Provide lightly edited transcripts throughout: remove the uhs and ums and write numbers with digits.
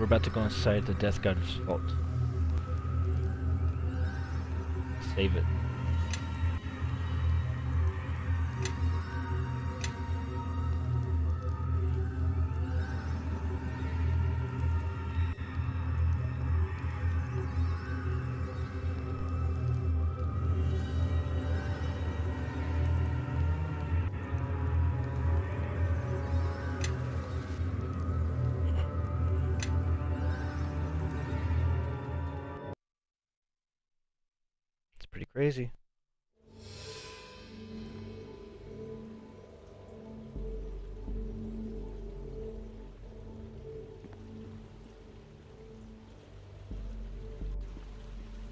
We're about to go inside the Death God's vault. Save it. It's pretty crazy.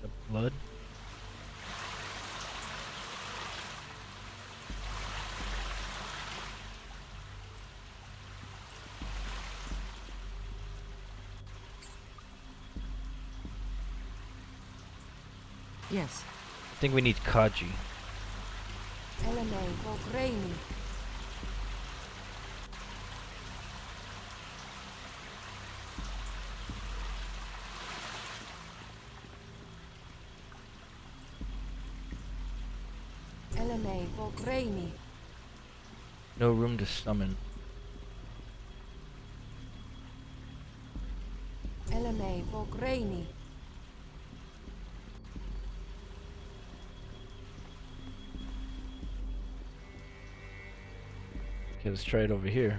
The blood. Yes. I think we need Kaji. Eleme Vogreni. Eleme Vogreni. No room to summon. Eleme Vogreni. Okay, let's try it over here.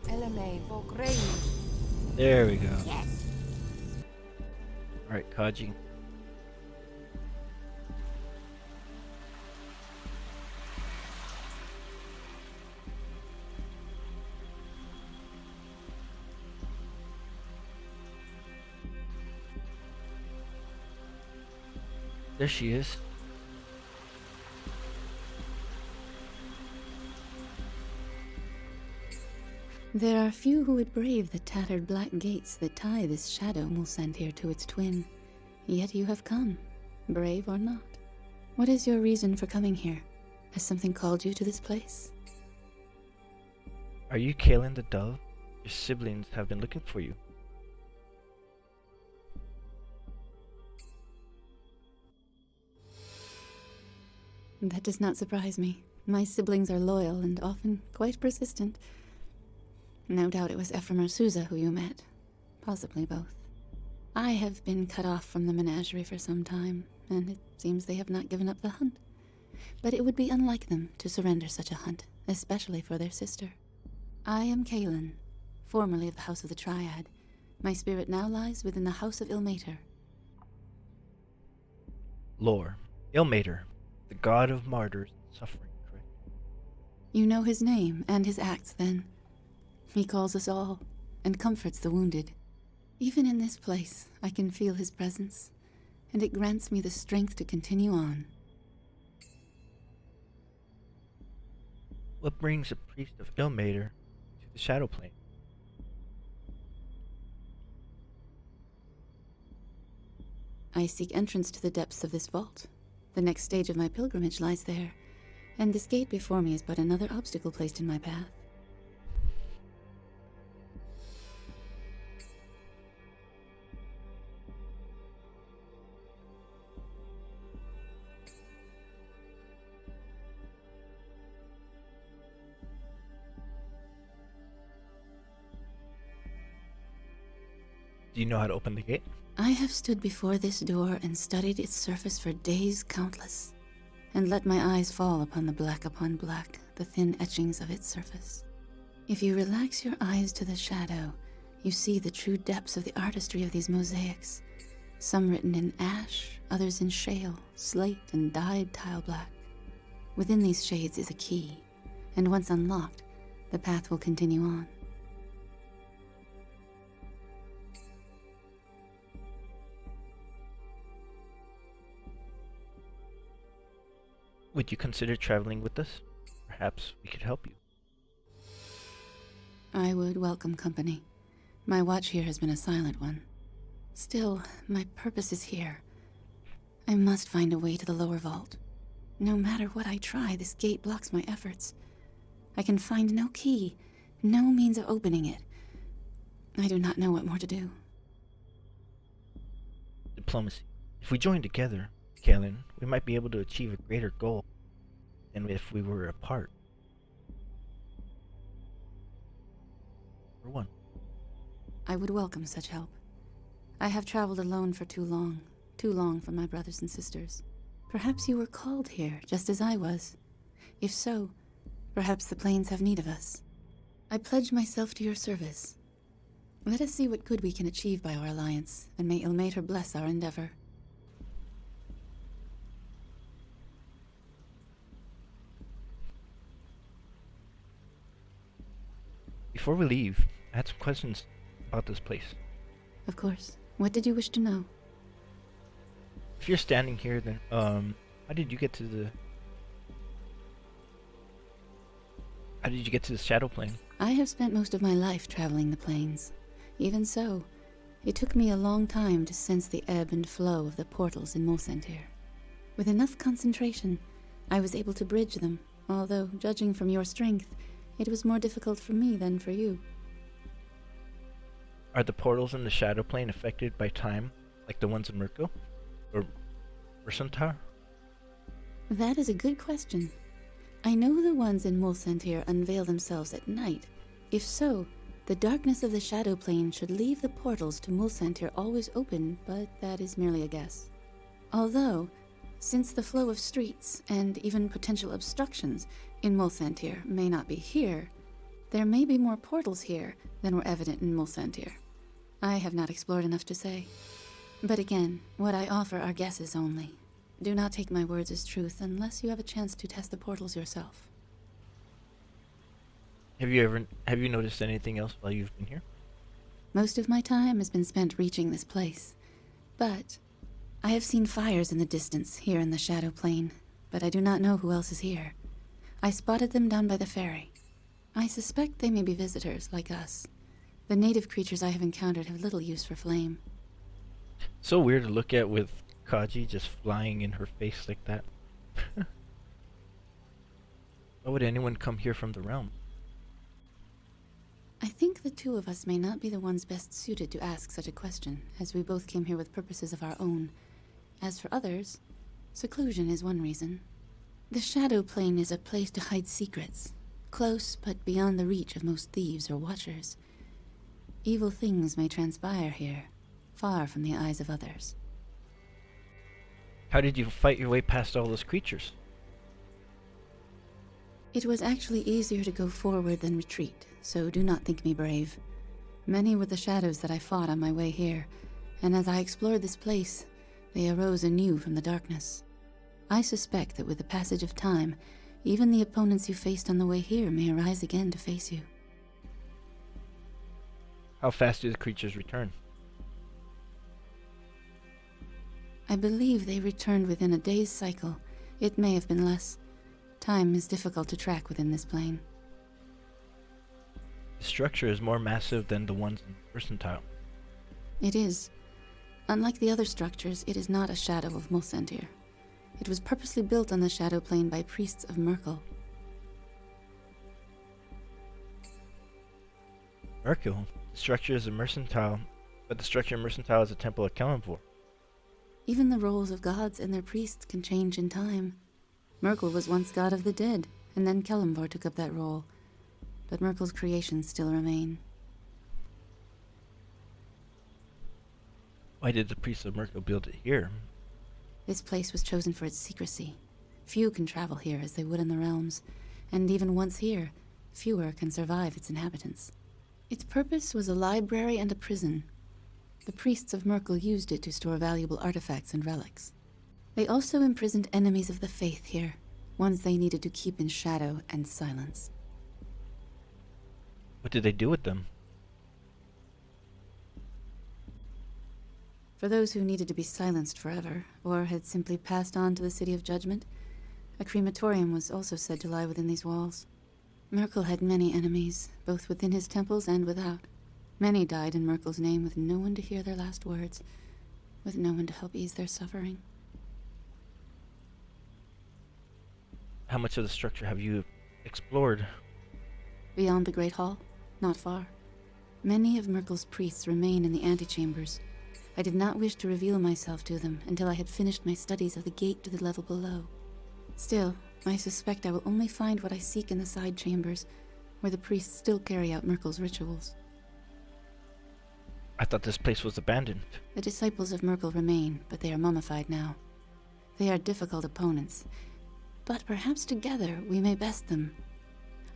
Eleme Vogreni. There we go. Yes. Alright, Kaji. There she is. There are few who would brave the tattered black gates that tie this shadow will send here to its twin. Yet you have come, brave or not. What is your reason for coming here? Has something called you to this place? Are you Kaelin the Dove? Your siblings have been looking for you. That does not surprise me. My siblings are loyal and often quite persistent. No doubt it was Ephraim or Souza who you met. Possibly both. I have been cut off from the menagerie for some time, and it seems they have not given up the hunt. But it would be unlike them to surrender such a hunt, especially for their sister. I am Kaelin, formerly of the House of the Triad. My spirit now lies within the House of Ilmater. Lore. Ilmater, the god of martyrs and suffering, correct? You know his name and his acts, then. He calls us all, and comforts the wounded. Even in this place, I can feel his presence, and it grants me the strength to continue on. What brings a priest of Ilmater to the Shadow Plane? I seek entrance to the depths of this vault. The next stage of my pilgrimage lies there, and this gate before me is but another obstacle placed in my path. Do you know how to open the gate? I have stood before this door and studied its surface for days countless, and let my eyes fall upon the thin etchings of its surface. If you relax your eyes to the shadow, you see the true depths of the artistry of these mosaics, some written in ash, others in shale, slate, and dyed tile black. Within these shades is a key, and once unlocked, the path will continue on. Would you consider traveling with us? Perhaps we could help you. I would welcome company. My watch here has been a silent one. Still, my purpose is here. I must find a way to the lower vault. No matter what I try, this gate blocks my efforts. I can find no key, no means of opening it. I do not know what more to do. Diplomacy. If we join together, Kalen, we might be able to achieve a greater goal than if we were apart. For one. I would welcome such help. I have traveled alone for too long for my brothers and sisters. Perhaps you were called here, just as I was. If so, perhaps the plains have need of us. I pledge myself to your service. Let us see what good we can achieve by our alliance, and may Ilmater bless our endeavor. Before we leave, I had some questions about this place. Of course. What did you wish to know? If you're standing here, then, how did you get to the shadow plane? I have spent most of my life traveling the plains. Even so, it took me a long time to sense the ebb and flow of the portals in Molcentir. With enough concentration, I was able to bridge them, although, judging from your strength, it was more difficult for me than for you. Are the portals in the shadow plane affected by time, like the ones in Mirko? Or Mercentar? That is a good question. I know the ones in Molcentir unveil themselves at night. If so, the darkness of the shadow plane should leave the portals to Molcentir always open, but that is merely a guess. Although, since the flow of streets, and even potential obstructions, in Molcentir may not be here, there may be more portals here than were evident in Molcentir. I have not explored enough to say. But again, what I offer are guesses only. Do not take my words as truth unless you have a chance to test the portals yourself. Have you noticed anything else while you've been here? Most of my time has been spent reaching this place. But I have seen fires in the distance here in the shadow plane, but I do not know who else is here. I spotted them down by the ferry. I suspect they may be visitors like us. The native creatures I have encountered have little use for flame. So weird to look at with Kaji just flying in her face like that. Why would anyone come here from the realm? I think the two of us may not be the ones best suited to ask such a question, as we both came here with purposes of our own. As for others, seclusion is one reason. The shadow plane is a place to hide secrets, close but beyond the reach of most thieves or watchers. Evil things may transpire here, far from the eyes of others. How did you fight your way past all those creatures? It was actually easier to go forward than retreat, so do not think me brave. Many were the shadows that I fought on my way here, and as I explored this place, they arose anew from the darkness. I suspect that with the passage of time, even the opponents you faced on the way here may arise again to face you. How fast do the creatures return? I believe they returned within a day's cycle. It may have been less. Time is difficult to track within this plane. The structure is more massive than the ones in Mercantile. It is. Unlike the other structures, it is not a shadow of Molcentir. It was purposely built on the shadow plane by priests of Merkel. Merkel? The structure is a Mercantile, but the structure in Mercantile is a temple of Kalimvor. Even the roles of gods and their priests can change in time. Merkel was once god of the dead, and then Kalimvor took up that role. But Merkel's creations still remain. Why did the priests of Merkel build it here? This place was chosen for its secrecy. Few can travel here as they would in the realms, and even once here, fewer can survive its inhabitants. Its purpose was a library and a prison. The priests of Merkel used it to store valuable artifacts and relics. They also imprisoned enemies of the faith here, ones they needed to keep in shadow and silence. What did they do with them? For those who needed to be silenced forever, or had simply passed on to the City of Judgment, a crematorium was also said to lie within these walls. Merkel had many enemies, both within his temples and without. Many died in Merkel's name with no one to hear their last words, with no one to help ease their suffering. How much of the structure have you explored? Beyond the Great Hall? Not far. Many of Merkel's priests remain in the antechambers. I did not wish to reveal myself to them until I had finished my studies of the gate to the level below. Still, I suspect I will only find what I seek in the side chambers, where the priests still carry out Merkel's rituals. I thought this place was abandoned. The disciples of Merkel remain, but they are mummified now. They are difficult opponents, but perhaps together we may best them.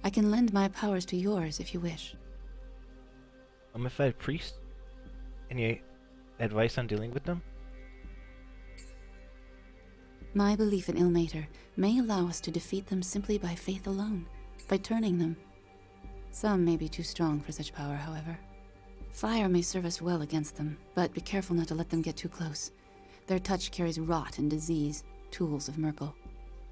I can lend my powers to yours if you wish. Mummified priests? Any advice on dealing with them? My belief in Ilmater may allow us to defeat them simply by faith alone, by turning them. Some may be too strong for such power, however. Fire may serve us well against them, but be careful not to let them get too close. Their touch carries rot and disease, tools of Merkel.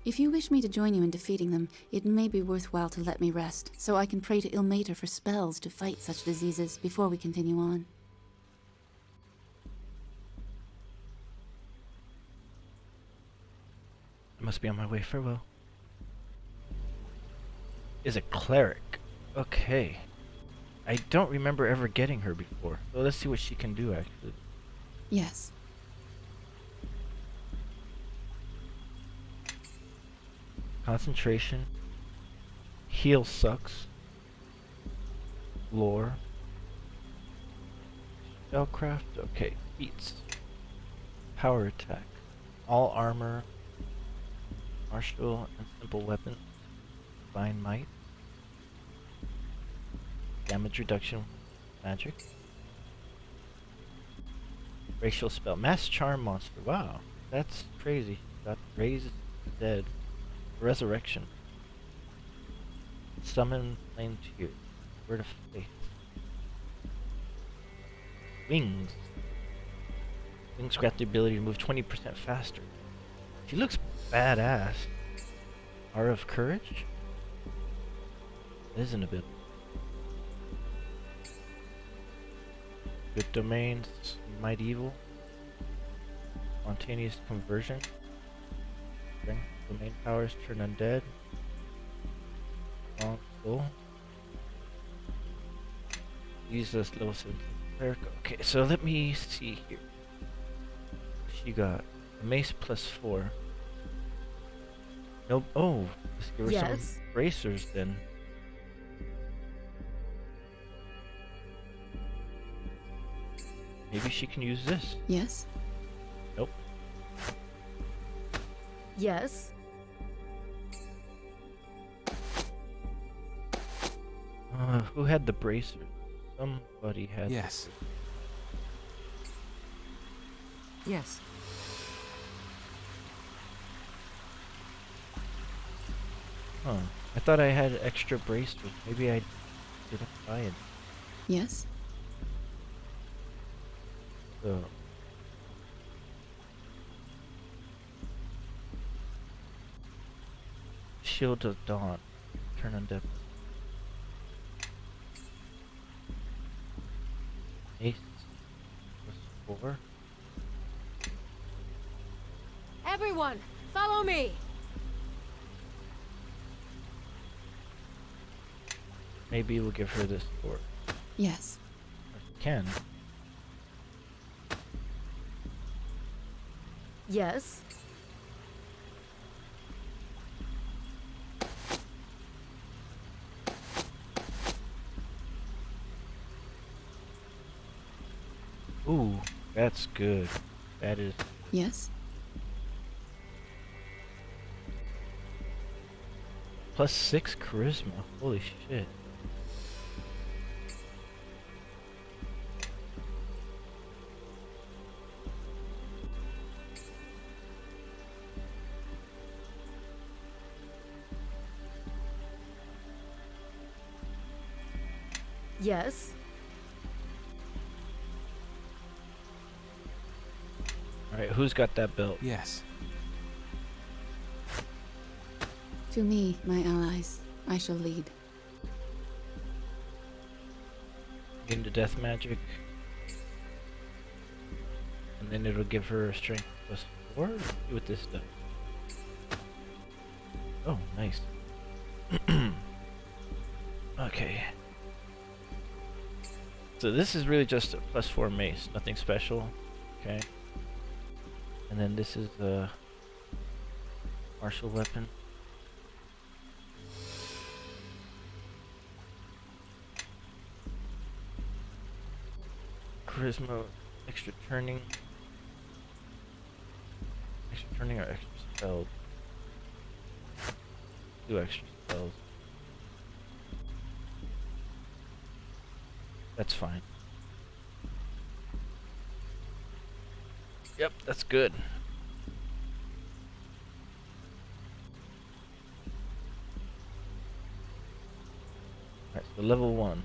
If you wish me to join you in defeating them, it may be worthwhile to let me rest, so I can pray to Ilmater for spells to fight such diseases before we continue on. I must be on my way. Farewell. Is a cleric. Okay. I don't remember ever getting her before. So let's see what she can do, actually. Yes. Concentration. Heal sucks. Lore. Spellcraft. Okay. Feats. Power attack. All armor. Martial and simple weapons. Divine might. Damage reduction. Magic. Racial spell. Mass charm monster. Wow. That's crazy. Got raised dead. Resurrection. Summon flame tears. Word of faith. Wings. Wings grant the ability to move 20% faster. She looks badass. Aura of courage? That is an ability. Good domains. Might evil. Spontaneous conversion. Strength. Domain powers turn undead. Long soul. Use this level 17 cleric. Okay, so let me see here. She got a mace plus 4. Nope. Oh, let's give her some bracers then. Maybe she can use this. Yes? Nope. Yes. Who had the bracers? Somebody had. Yes. Yes. Huh. I thought I had extra bracers. Maybe I didn't buy it. Yes? So. Shield of Dawn. Turn undead. Ace. Plus 4. Everyone, follow me. Maybe we'll give her this sword. Yes. Can. Yes. Ooh, that's good. That is. Yes? Plus 6 charisma. Holy shit. Yes. Alright, who's got that belt? Yes. To me, my allies, I shall lead. Into death magic. And then it'll give her a strength plus 4. Let's see what this does. Oh, nice. Okay. So this is really just a +4 mace, nothing special. Okay. And then this is a martial weapon. Charisma, extra turning. Extra turning or extra spells? Do extra spells. That's fine. Yep, that's good. Alright, so level 1.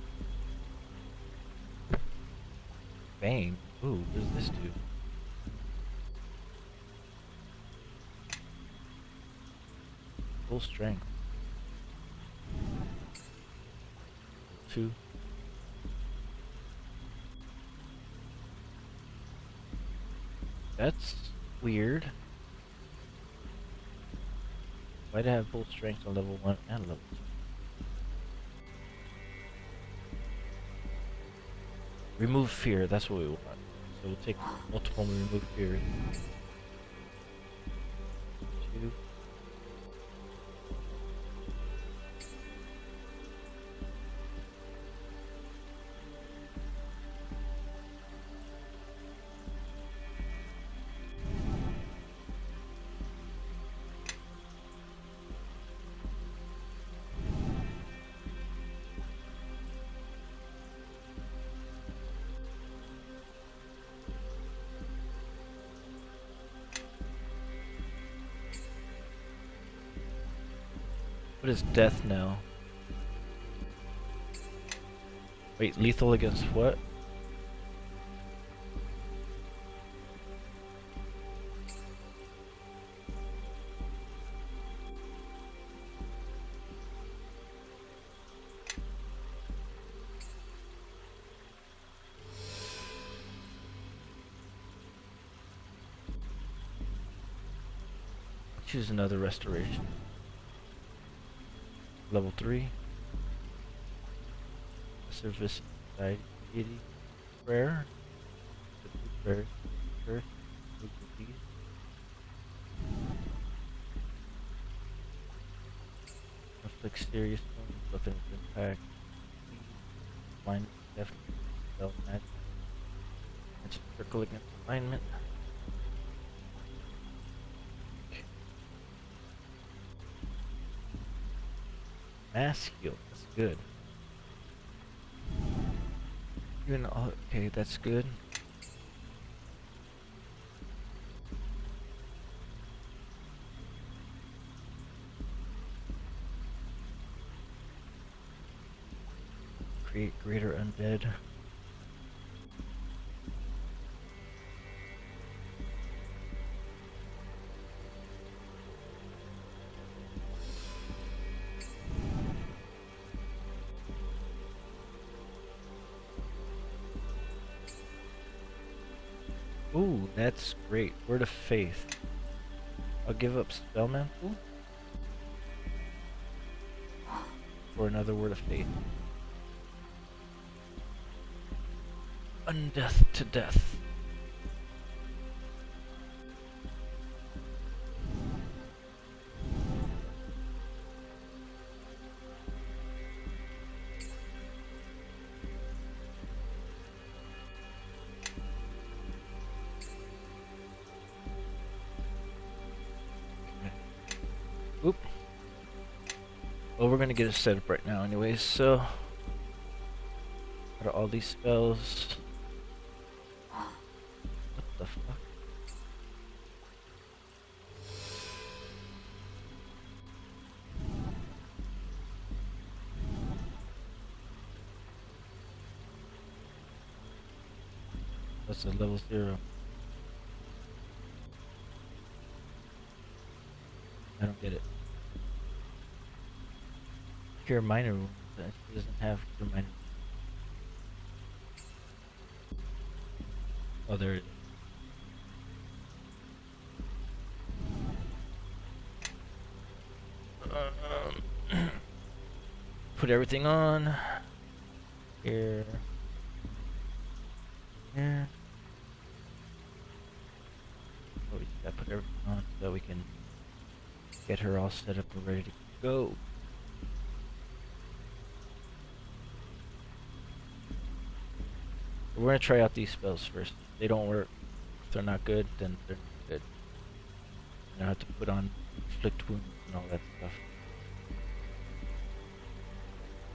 Bang. Ooh, what does this do? Full strength. 2. That's weird. Why'd I have full strength on level 1 and level 2? Remove fear, that's what we want. So we'll take multiple and remove fear. 2. What is death now? Wait, lethal against what? Choose another restoration. Level 3. Service deity prayer. Prayer. Earth. Disease. Inflict serious wounds, weapons impact. Blind death. Spell magic. Magic circle against alignment. Mass heal, that's good. Even okay, that's good. Create greater undead. Ooh, that's great. Word of faith. I'll give up spell mantle for another word of faith. Undeath to death. Oop. Well, we're gonna get it set up right now anyways, so out of all these spells. What the fuck? That's a level 0. I don't get it. Cure minor wounds. It doesn't have cure minor. Oh, there it is. Put everything on. Here. Here. Oh, we gotta put everything on so we can get her all set up and ready to go. We're gonna try out these spells first. If they don't work, if they're not good, then they're not good. And I have to put on inflict wounds and all that stuff.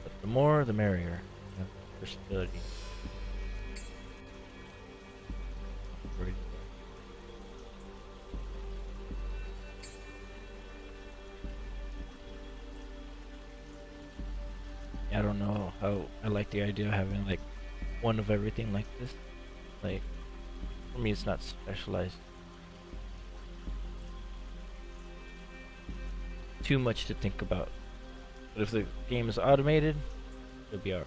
But the more, the merrier. You know, versatility. Ready to go. I don't know how I like the idea of having like one of everything like this. Like, for me, it's not specialized. Too much to think about. But if the game is automated, it'll be alright.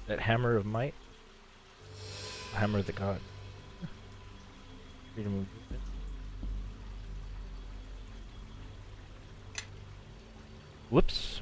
That hammer of might, hammer of the god. Freedom of movement. Whoops.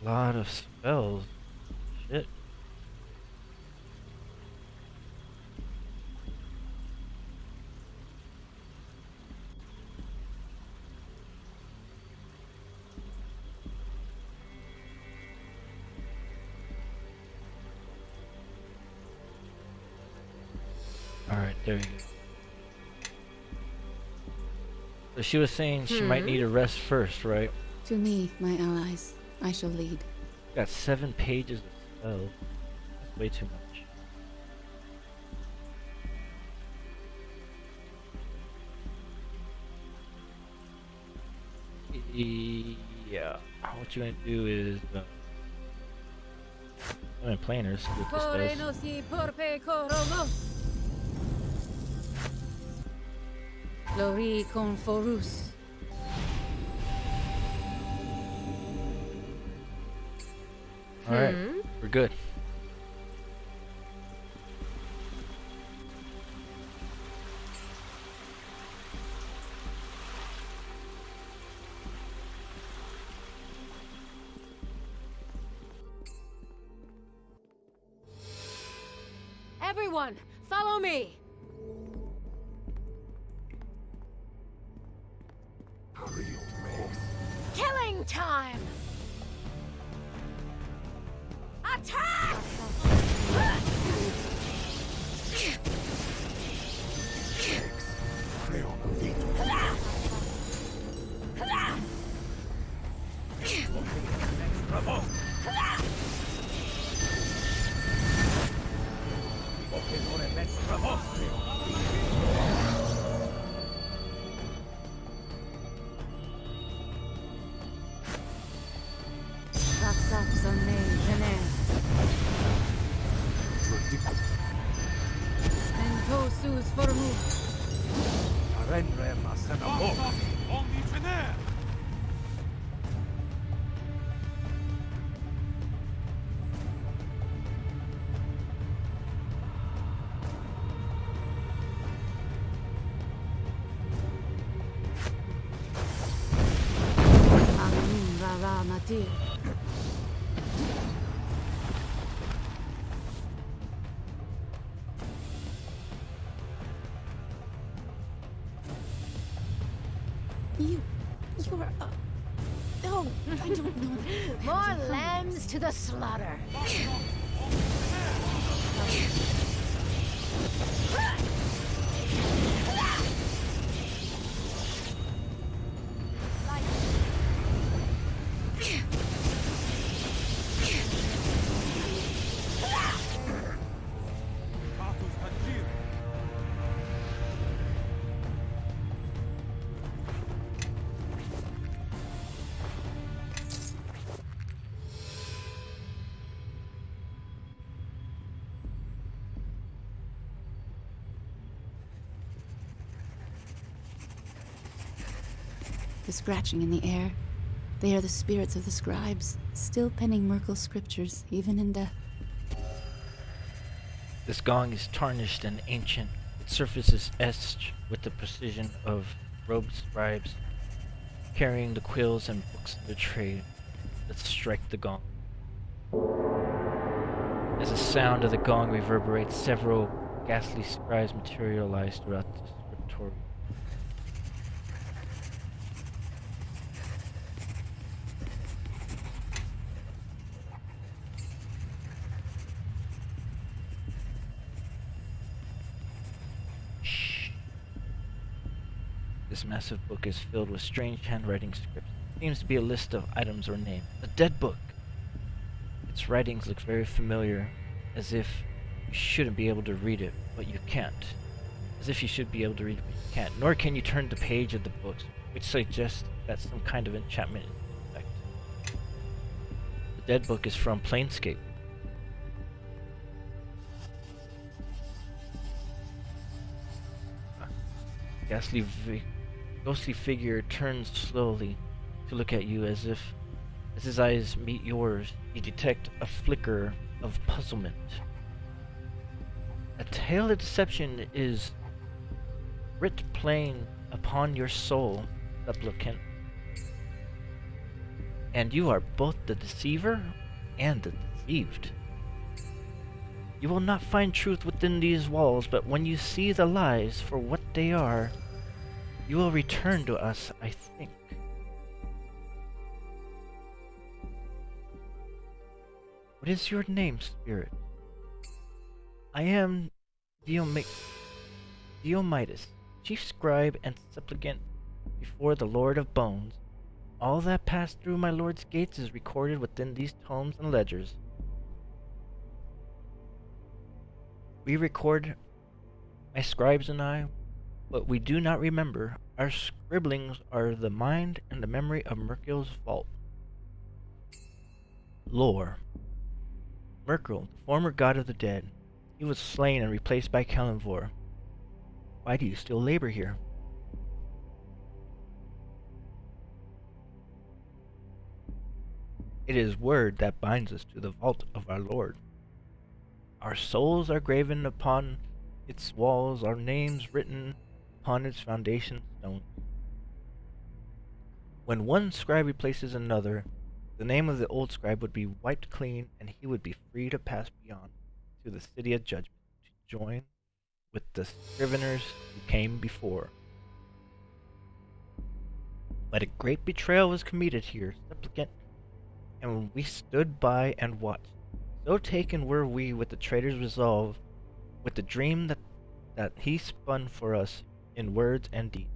A lot of spells. Shit. Alright, there you go. So she was saying she might need a rest first, right? To me, my allies, I shall lead. Got 7 pages of spells. That's way too much. Yeah. What you're gonna do is I'm in planers. See what this does. Lori con forus. Alright, we're good. Everyone, follow me. Killing time. Attack! You are. No, I don't know. More lambs to the slaughter. The scratching in the air. They are the spirits of the scribes, still penning Merkel's scriptures, even in death. This gong is tarnished and ancient. Its surface is etched with the precision of robed scribes carrying the quills and books of their trade. Let's strike the gong. As the sound of the gong reverberates, several ghastly scribes materialize throughout the scriptorium. This massive book is filled with strange handwriting scripts. It seems to be a list of items or names. A dead book! Its writings look very familiar, as if you shouldn't be able to read it, but you can't. As if you should be able to read it, but you can't. Nor can you turn the page of the book, which suggests that some kind of enchantment is in effect. The dead book is from Planescape. Ghostly figure turns slowly to look at you as his eyes meet yours. You detect a flicker of puzzlement. A tale of deception is writ plain upon your soul, supplicant. And you are both the deceiver and the deceived. You will not find truth within these walls, but when you see the lies for what they are, you will return to us, I think. What is your name, spirit? I am Diomidas, chief scribe and supplicant before the Lord of Bones. All that passed through my lord's gates is recorded within these tomes and ledgers. We record, my scribes and I, what we do not remember. Our scribblings are the mind and the memory of Merkel's vault. Lore. Merkel, the former god of the dead. He was slain and replaced by Kalimvor. Why do you still labor here? It is word that binds us to the vault of our Lord. Our souls are graven upon its walls, our names written upon its foundation stone. When one scribe replaces another, the name of the old scribe would be wiped clean, and he would be free to pass beyond to the city of judgment, to join with the scriveners who came before. But a great betrayal was committed here, supplicant, and we stood by and watched. So taken were we with the traitor's resolve, with the dream that he spun for us in words and deeds.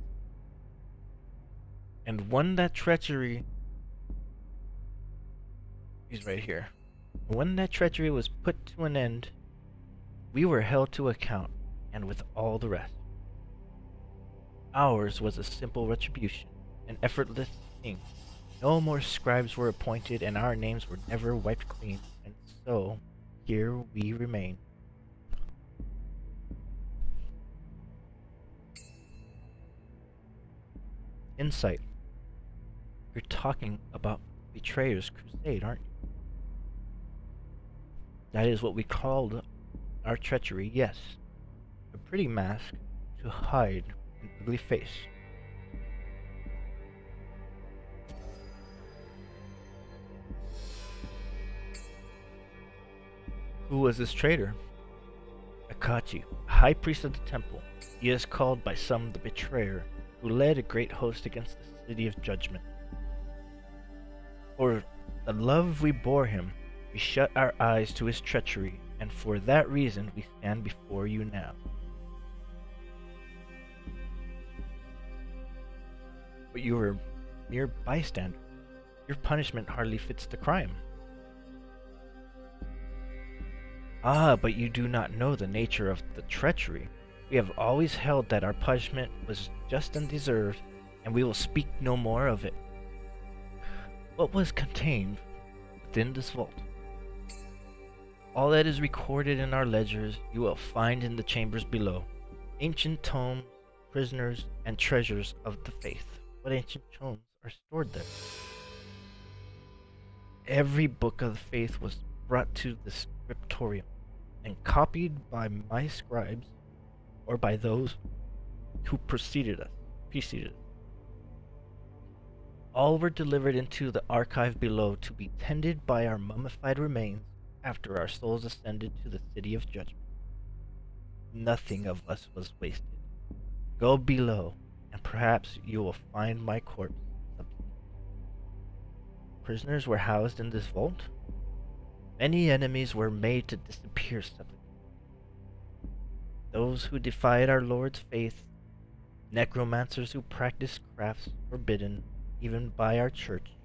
And when that treachery... He's right here. When that treachery was put to an end, we were held to account, and with all the rest. Ours was a simple retribution, an effortless thing. No more scribes were appointed, and our names were never wiped clean, and so here we remain. Insight. You're talking about Betrayer's Crusade, aren't you? That is what we called our treachery, yes. A pretty mask to hide an ugly face. Who was this traitor? Akachi, high priest of the temple. He is called by some the betrayer, who led a great host against the city of judgment. For the love we bore him, we shut our eyes to his treachery, and for that reason we stand before you now. But you were mere bystander. Your punishment hardly fits the crime. Ah, but you do not know the nature of the treachery. We have always held that our punishment was just and deserved, and we will speak no more of it. What was contained within this vault? All that is recorded in our ledgers you will find in the chambers below. Ancient tomes, prisoners, and treasures of the faith. What ancient tomes are stored there? Every book of the faith was brought to the scriptorium and copied by my scribes or by those who preceded us. All were delivered into the archive below to be tended by our mummified remains after our souls ascended to the city of judgment. Nothing of us was wasted. Go below, and perhaps you will find my corpse. Prisoners were housed in this vault. Many enemies were made to disappear. Those who defied our Lord's faith, necromancers who practiced crafts forbidden even by our church,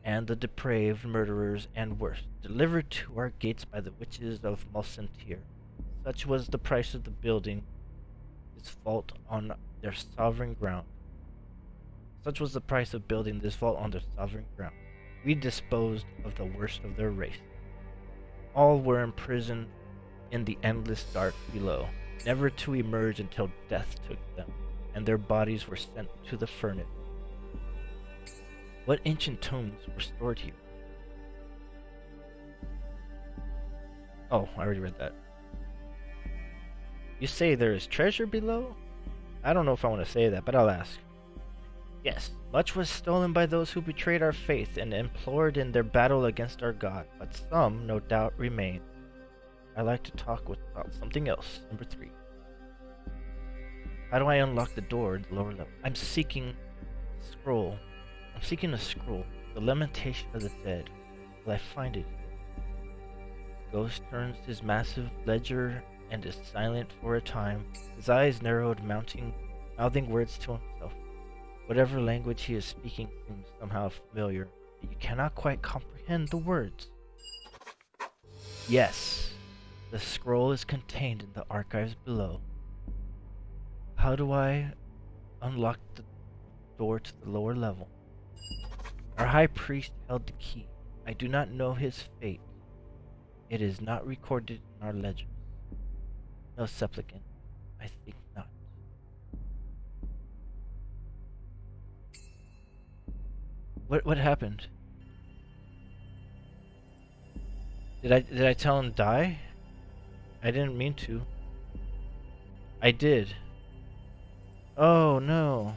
and the depraved murderers and worse, delivered to our gates by the witches of Malcentir. Such was the price of the building this vault on their sovereign ground. Such was the price of building this vault on their sovereign ground. We disposed of the worst of their race. All were imprisoned in the endless dark below, never to emerge until death took them, and their bodies were sent to the furnace. What ancient tombs were stored here? Oh, I already read that. You say there is treasure below? I don't know if I want to say that, but I'll ask. Yes, much was stolen by those who betrayed our faith and implored in their battle against our God, but some, no doubt, remain. I like to talk about something else. Number 3. How do I unlock the door in the lower level? I'm seeking a scroll, the lamentation of the dead. Will I find it? The ghost turns his massive ledger and is silent for a time, his eyes narrowed, mouthing words to himself. Whatever language he is speaking seems somehow familiar, but you cannot quite comprehend the words. Yes, the scroll is contained in the archives below. How do I unlock the door to the lower level? Our high priest held the key. I do not know his fate. It is not recorded in our ledgers. No, supplicant, I think not. What happened? Did I tell him die? I didn't mean to. I did. Oh no.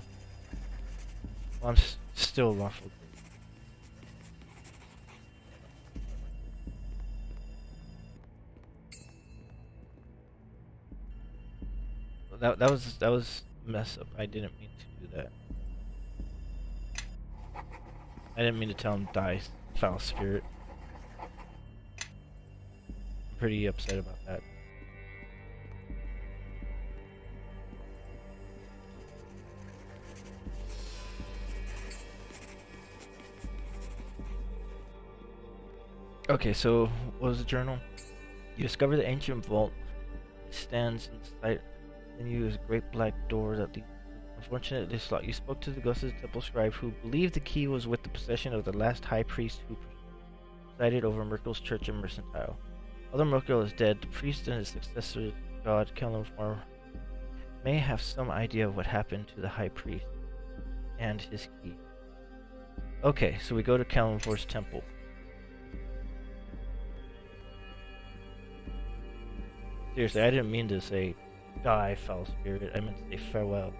Well, I'm still lawful. That was a mess up. I didn't mean to do that. I didn't mean to tell him die, foul spirit. I'm pretty upset about that. Okay, so what was the journal? You discover the ancient vault. It stands in sight. Then you use a great black door that leads. Unfortunately, you spoke to the ghost of the temple scribe, who believed the key was with the possession of the last high priest who presided over Merkel's church in Mercantile. Although Merkel is dead, the priest and his successor, god Kellenfor, may have some idea of what happened to the high priest and his key. Okay, so we go to Kellenfor's temple. Seriously, I didn't mean to say die, foul spirit. I meant to say farewell.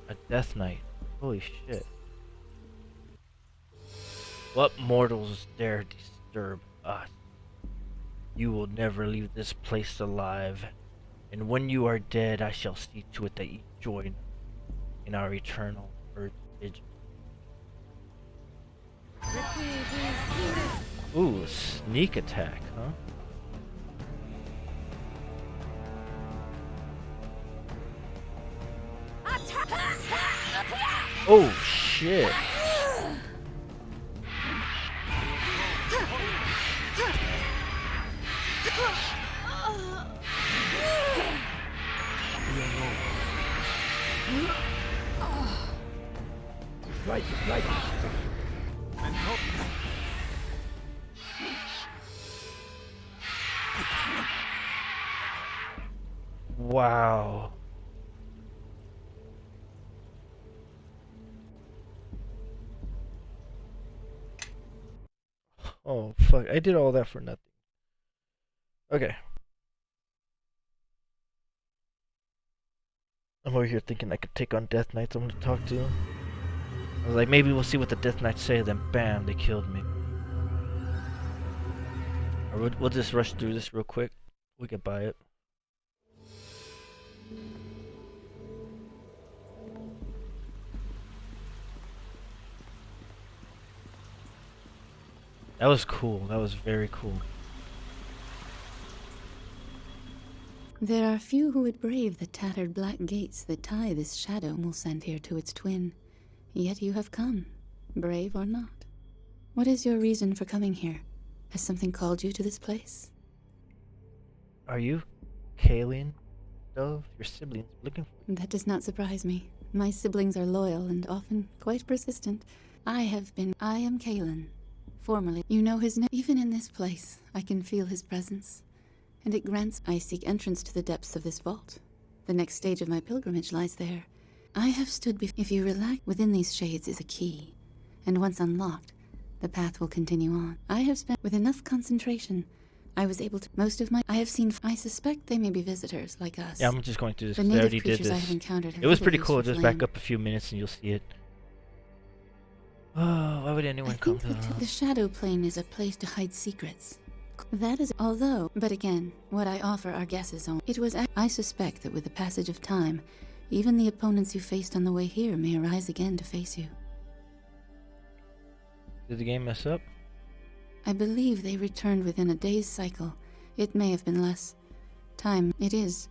A death knight. Holy shit. What mortals dare disturb us? You will never leave this place alive, and when you are dead, I shall see to it that you join in our eternal vigil. Ooh, sneak attack, huh? Oh shit! Right, right. Wow. Oh fuck! I did all that for nothing. Okay. I'm over here thinking I could take on Death Knights. I'm gonna talk to them. I was like, maybe we'll see what the Death Knights say. Then, bam, they killed me. Or we'll just rush through this real quick. We could buy it. That was cool. That was very cool. There are few who would brave the tattered black gates that tie this shadow Mulsantir to its twin. Yet you have come, brave or not. What is your reason for coming here? Has something called you to this place? Are you Kalian, Dove? Your siblings looking for That does not surprise me. My siblings are loyal and often quite persistent. I am Kalen. Formerly, you know his name. Even in this place, I can feel his presence. And it grants I seek entrance to the depths of this vault. The next stage of my pilgrimage lies there. I have stood if you relax within these shades is a key. And once unlocked, the path will continue on. I have spent with enough concentration. I was able to I have seen I suspect they may be visitors like us. Yeah, I'm just going through this The because I native already did creatures I this. have encountered have It was little pretty use cool. for Just flame. back up a few minutes and you'll see it. Oh, why would anyone I come think to the shadow plane is a place to hide secrets. That is but again, what I offer are guesses on. I suspect that with the passage of time, even the opponents you faced on the way here may arise again to face you. Did the game mess up? I believe they returned within a day's cycle. It may have been less. Time, it is.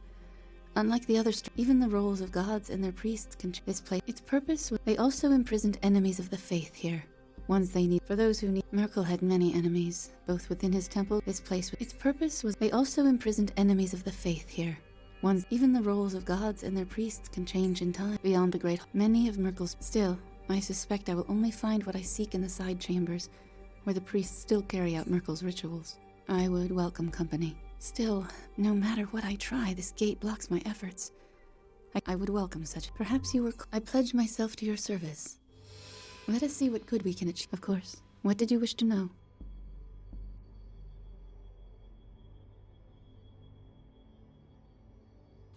Unlike the other even the roles of gods and their priests can this place. Its purpose was they also imprisoned enemies of the faith here. Ones they need. For those who need. Merkel had many enemies, both within his temple, this place. Its purpose was they also imprisoned enemies of the faith here. Ones even the roles of gods and their priests can change in time. Beyond the great many of Merkel's. Still, I suspect I will only find what I seek in the side chambers, where the priests still carry out Merkel's rituals. I would welcome company. Still, no matter what I try, this gate blocks my efforts. I would welcome such. Perhaps you were. I pledge myself to your service. Let us see what good we can achieve. Of course. What did you wish to know?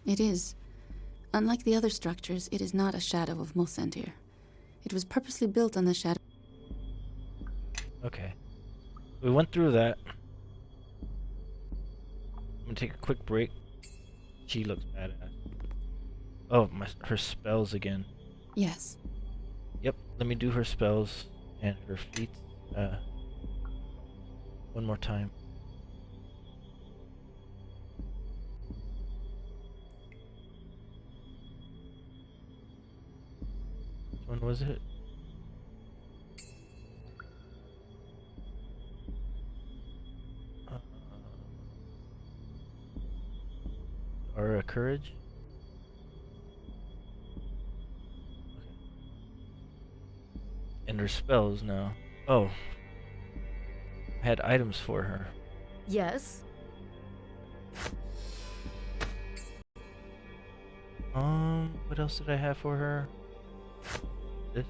It is. Unlike the other structures, it is not a shadow of Mulsantir. It was purposely built on the shadow. Okay. We went through that. I'm gonna take a quick break. She looks badass. Oh, her spells again. Yes. Yep, let me do her spells and her feats one more time. Which one was it? Aura Courage? And her spells now. Oh. I had items for her. Yes. What else did I have for her? This?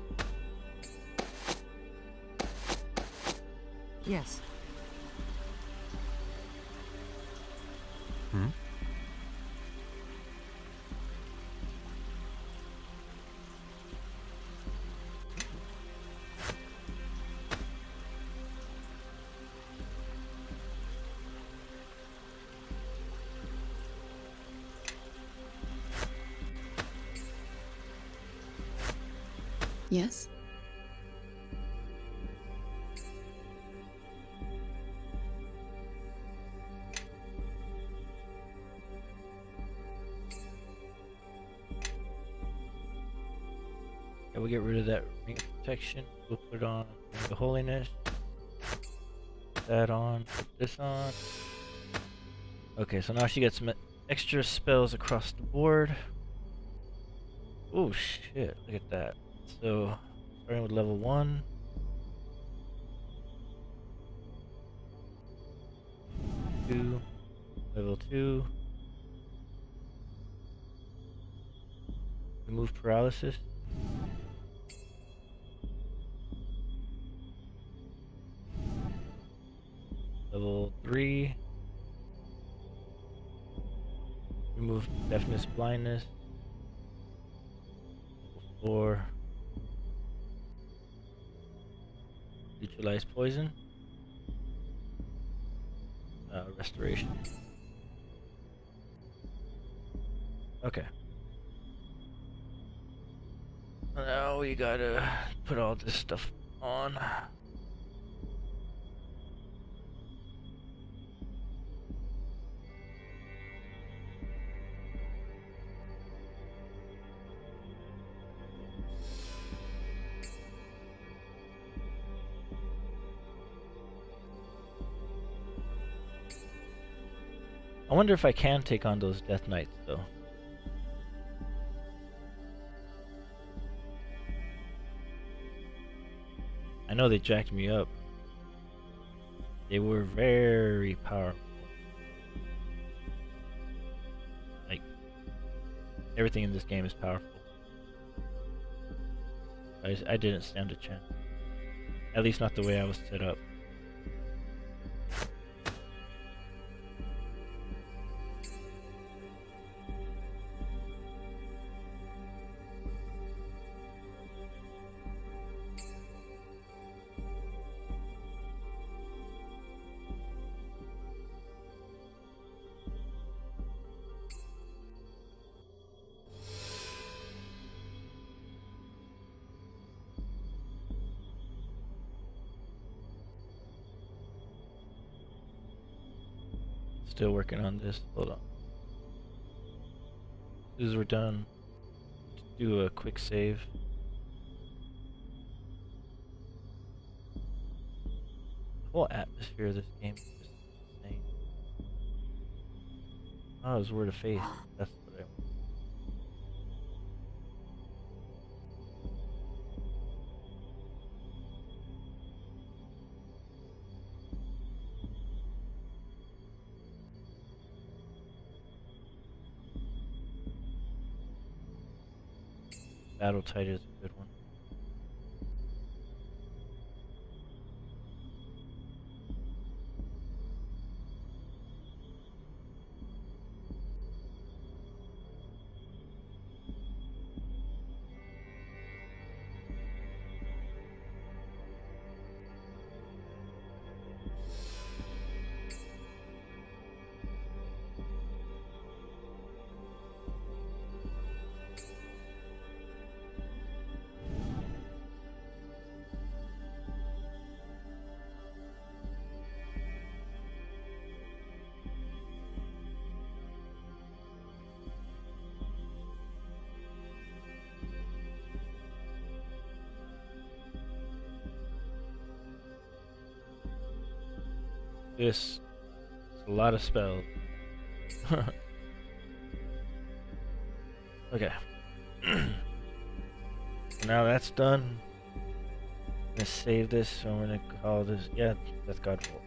Yes. Hmm? Yes? Yeah, we'll get rid of that ring of protection. We'll put on Ring of Holiness. Put that on. Put this on. Okay, so now she gets some extra spells across the board. Oh shit, look at that. So, starting with level 1. Level 2. Remove paralysis. Level 3. Remove deafness, blindness. Level 4. Neutralize poison. Restoration. Okay. Now we gotta put all this stuff on. I wonder if I can take on those Death Knights though. I know they jacked me up. They were very powerful. Like, everything in this game is powerful. I didn't stand a chance. At least not the way I was set up. Still working on this. Hold on. As soon as we're done, do a quick save. The whole atmosphere of this game is just insane. Oh, it's Word of Faith. That's what I want. Battle Tide is a good one. This is a lot of spells. Okay. Now that's done. I'm gonna save this, so I'm gonna call this. Yeah, that's Godfall.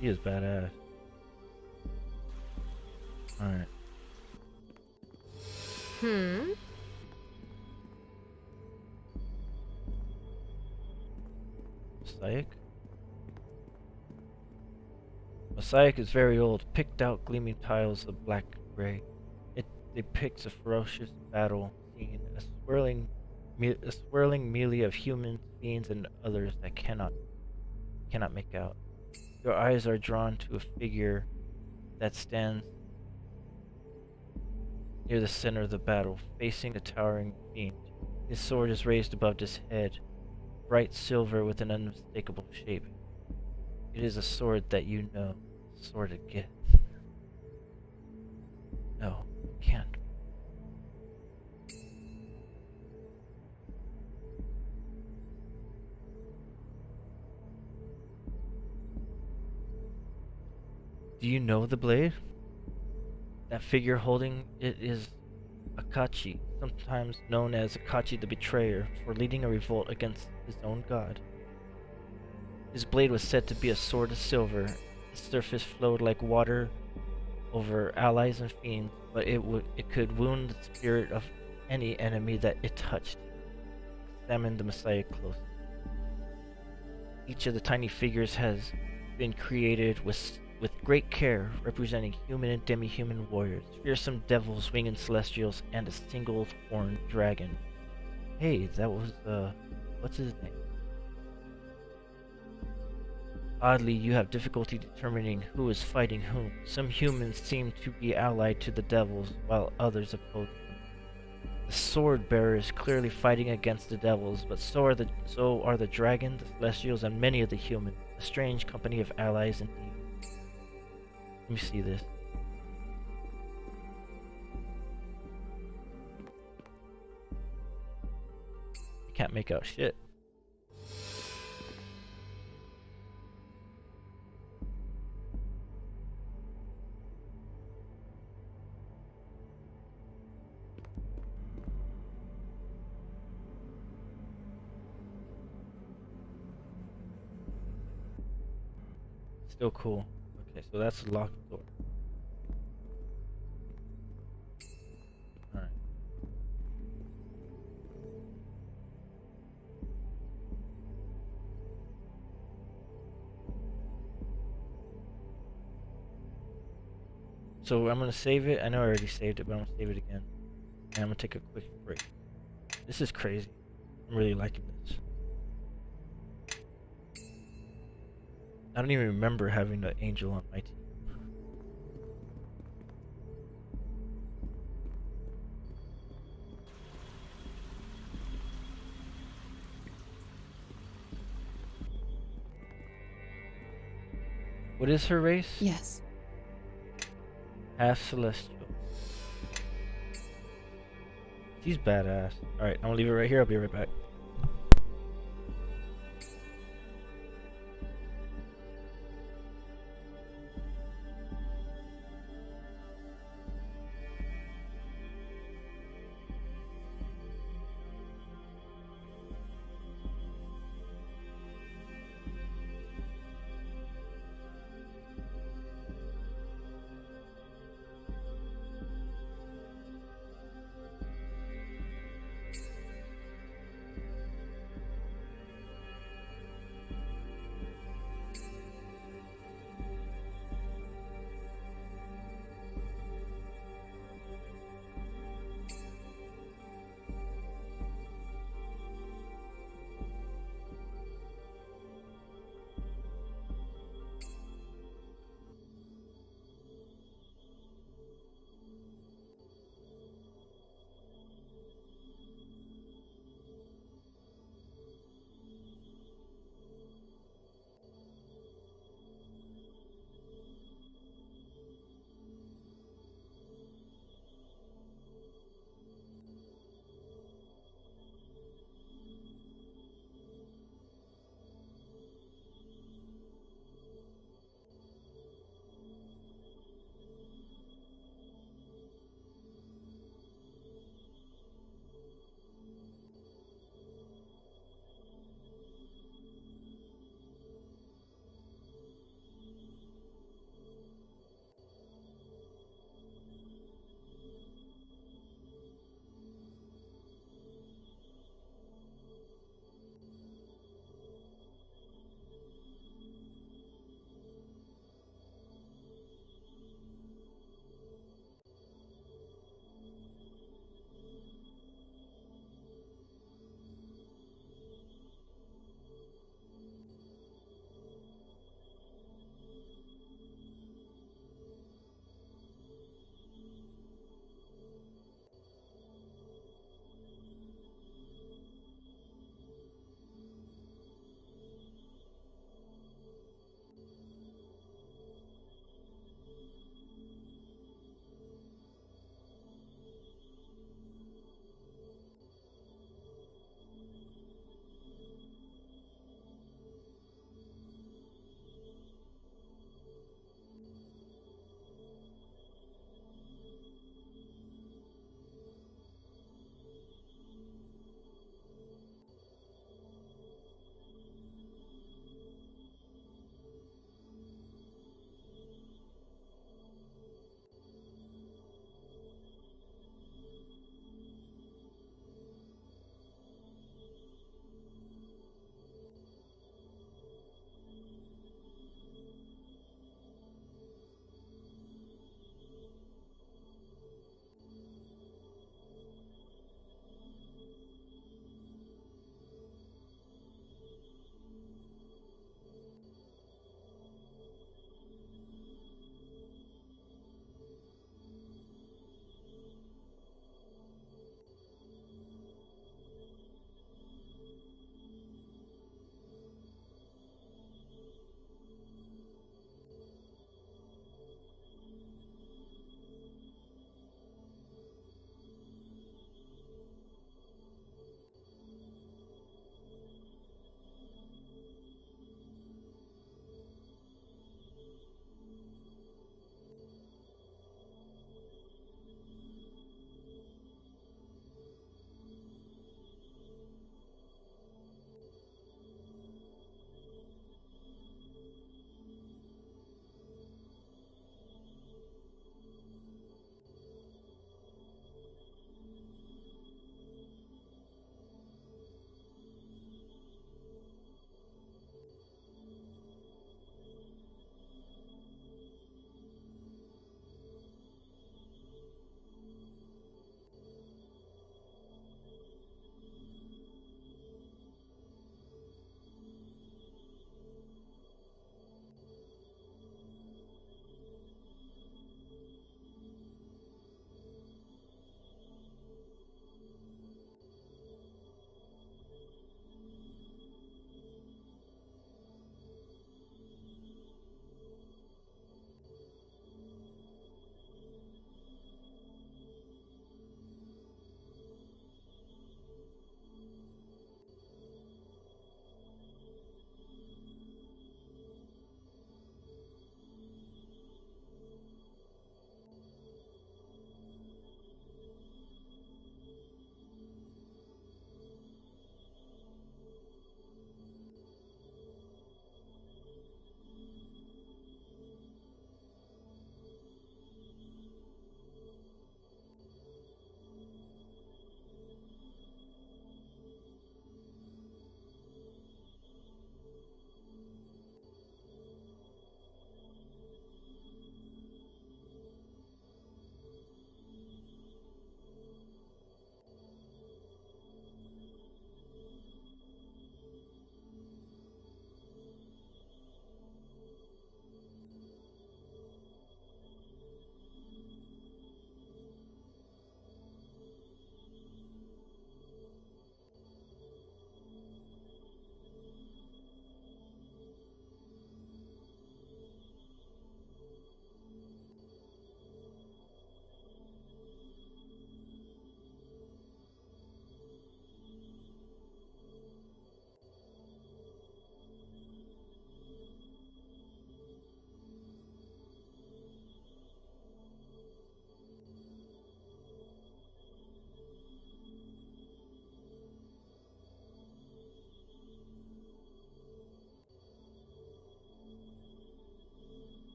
He is badass. Alright. Mosaic? Mosaic is very old, picked out gleaming tiles of black and gray. It depicts a ferocious battle scene, a swirling melee of humans, fiends, and others that cannot make out. Your eyes are drawn to a figure that stands near the center of the battle, facing the towering fiend. His sword is raised above his head, bright silver with an unmistakable shape. It is a sword that you know, a sword of Gith. No, it can't. Do you know the blade? That figure holding it is Akachi, sometimes known as Akachi the Betrayer, for leading a revolt against his own god. His blade was said to be a sword of silver. Its surface flowed like water over allies and fiends, but it could wound the spirit of any enemy that it touched. Examine the Messiah closely. Each of the tiny figures has been created with great care, representing human and demi-human warriors, fearsome devils, winged celestials, and a single horned dragon. Hey, that was, what's his name? Oddly, you have difficulty determining who is fighting whom. Some humans seem to be allied to the devils, while others oppose them. The sword bearer is clearly fighting against the devils, but so are the dragon, the celestials, and many of the humans. A strange company of allies indeed. Let me see this. I can't make out shit. Still cool. Okay, so that's a locked door. Alright. So I'm gonna save it. I know I already saved it, but I'm gonna save it again. And I'm gonna take a quick break. This is crazy. I'm really liking this. I don't even remember having the angel on my team. What is her race? Yes. Half celestial. She's badass. Alright, I'm gonna leave it right here. I'll be right back.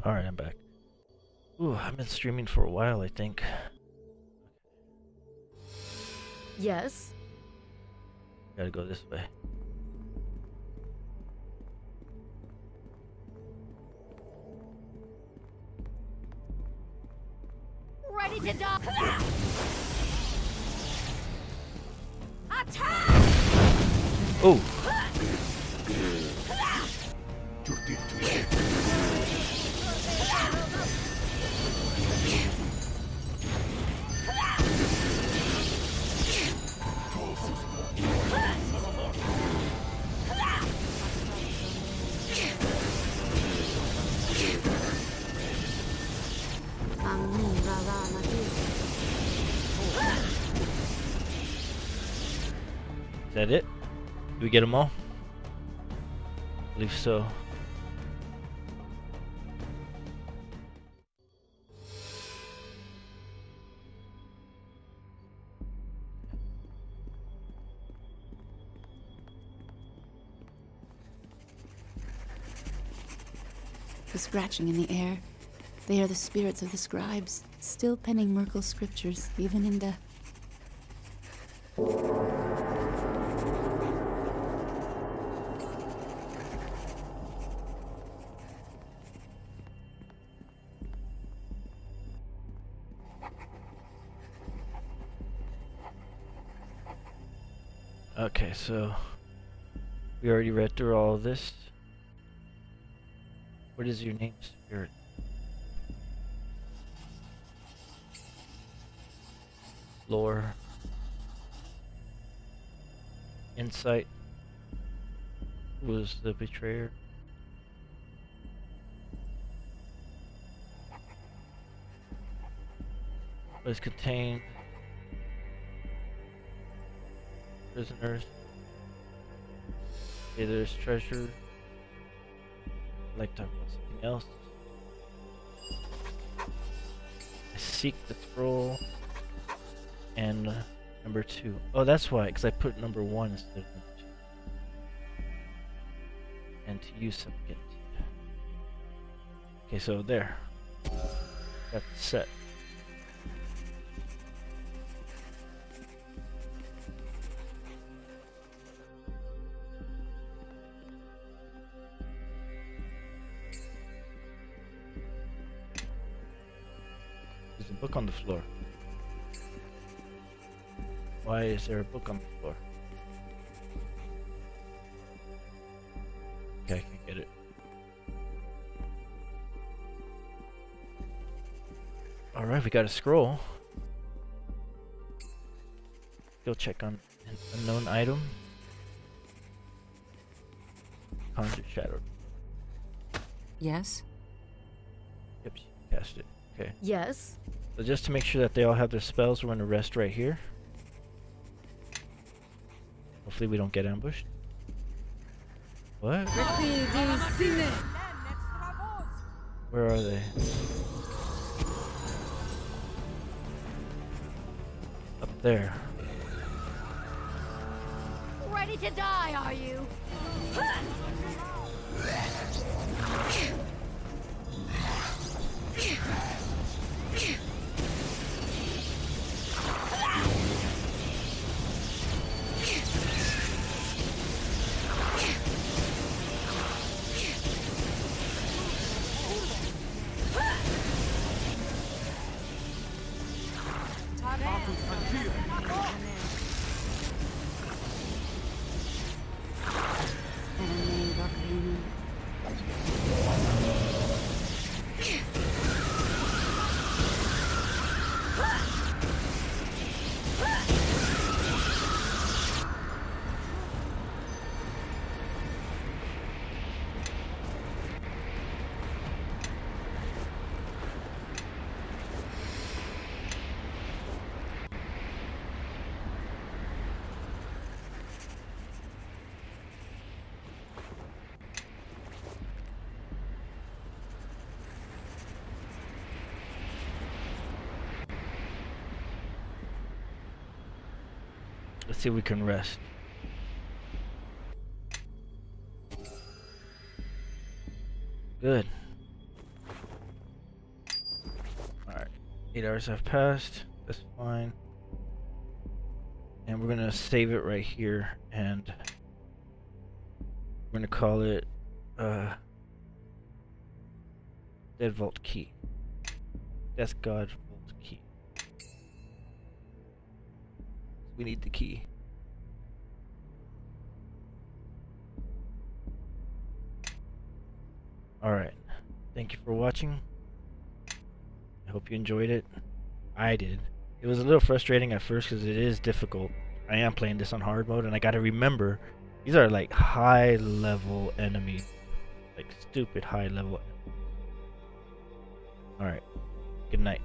Alright, I'm back. Ooh, I've been streaming for a while, I think. Yes. Gotta go this way. Ready to die. Attack! Oh! Is that it? Did we get them all? I believe so. The scratching in the air. They are the spirits of the scribes, still penning Merkel's scriptures, even in death. Okay, so we already read through all of this. What is your name, spirit? Lore. Insight. Who was the betrayer? What is contained? Prisoners. Okay, there's treasure. I'd like to talk about something else. I seek the scroll. And number 2. Oh, that's why, because I put number 1 instead of number 2. And to use some get. Okay, so there. That's set. There's a book on the floor. Why is there a book on the floor? Okay, I can't get it. Alright, we got a scroll. Go check on an unknown item. Conjure shadow. Yes. Yep, she cast it. Okay. Yes. So just to make sure that they all have their spells, we're gonna rest right here. Hopefully we don't get ambushed. What? Where are they? Up there. Ready to die, are you? Let's see if we can rest. Good. 8 hours have passed. That's fine. And we're gonna save it right here, and we're gonna call it Dead Vault Key. Death God Vault Key. We need the key. Alright. Thank you for watching. I hope you enjoyed it. I did. It was a little frustrating at first because it is difficult. I am playing this on hard mode, and I gotta remember these are like high level enemies. Like stupid high level. Alright. Good night.